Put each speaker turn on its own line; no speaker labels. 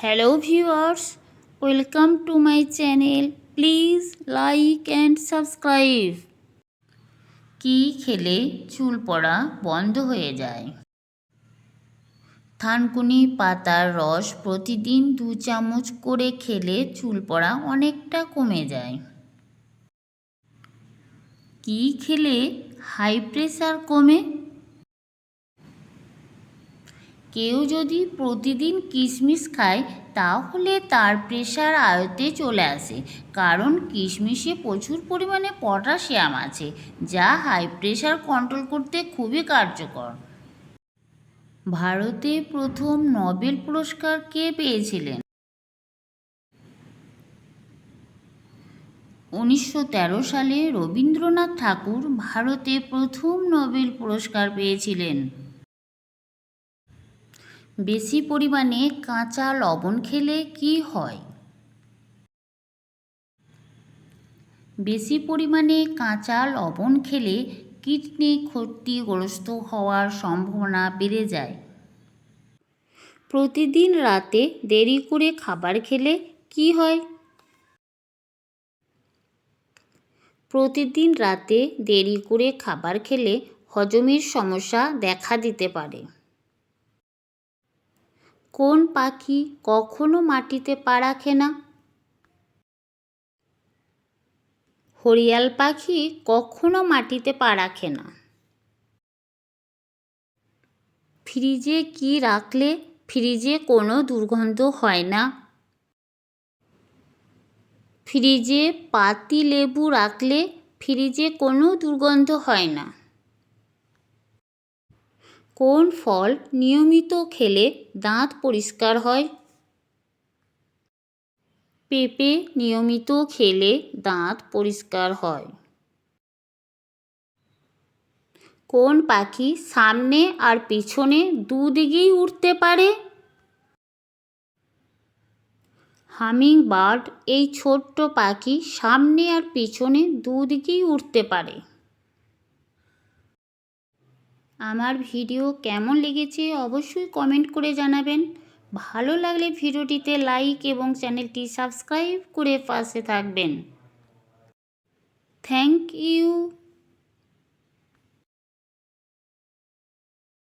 Hello viewers, welcome to my channel. Please like and subscribe. কি খেলে চুল পড়া বন্ধ হয়ে যায়? থানকুনি পাতার রস প্রতিদিন 2 চামচ করে খেলে চুল পড়া অনেকটা কমে যায়। কি খেলে হাই প্রেসার কমে? কেউ যদি প্রতিদিন কিশমিশ খায় তাহলে তার প্রেশার আয়ত্তে চলে আসে, কারণ কিশমিশে প্রচুর পরিমাণে পটাশিয়াম আছে, যা হাই প্রেশার কন্ট্রোল করতে খুবই কার্যকর। ভারতে প্রথম নোবেল পুরস্কার কে পেয়েছিলেন? 1913 সালে রবীন্দ্রনাথ ঠাকুর ভারতে প্রথম নোবেল পুরস্কার পেয়েছিলেন। বেশি পরিমাণে কাঁচা লবণ খেলে কি হয়? বেশি পরিমাণে কাঁচা লবণ খেলে কিডনি ক্ষতিগ্রস্ত হওয়ার সম্ভাবনা বেড়ে যায়। প্রতিদিন রাতে দেরি করে খাবার খেলে কি হয়? প্রতিদিন রাতে দেরি করে খাবার খেলে হজমের সমস্যা দেখা দিতে পারে। কোন পাখি কখনো মাটিতে পা রাখে না? হরিয়াল পাখি কখনো মাটিতে পা রাখে না। ফ্রিজে কি রাখলে ফ্রিজে কোনো দুর্গন্ধ হয় না? ফ্রিজে পাতিলেবু রাখলে ফ্রিজে কোনো দুর্গন্ধ হয় না। কোন ফল নিয়মিত খেলে দাঁত পরিষ্কার হয়? পেঁপে নিয়মিত খেলে দাঁত পরিষ্কার হয়। কোন পাখি সামনে আর পিছনে দুদিকেই উড়তে পারে? হামিং বার্ড এই ছোট্ট পাখি সামনে আর পিছনে দুদিকেই উড়তে পারে। আমার ভিডিও কেমন লেগেছে অবশ্যই কমেন্ট করে জানাবেন। ভালো লাগলে ভিডিওটিতে লাইক এবং চ্যানেলটি সাবস্ক্রাইব করে পাশে থাকবেন। Thank you.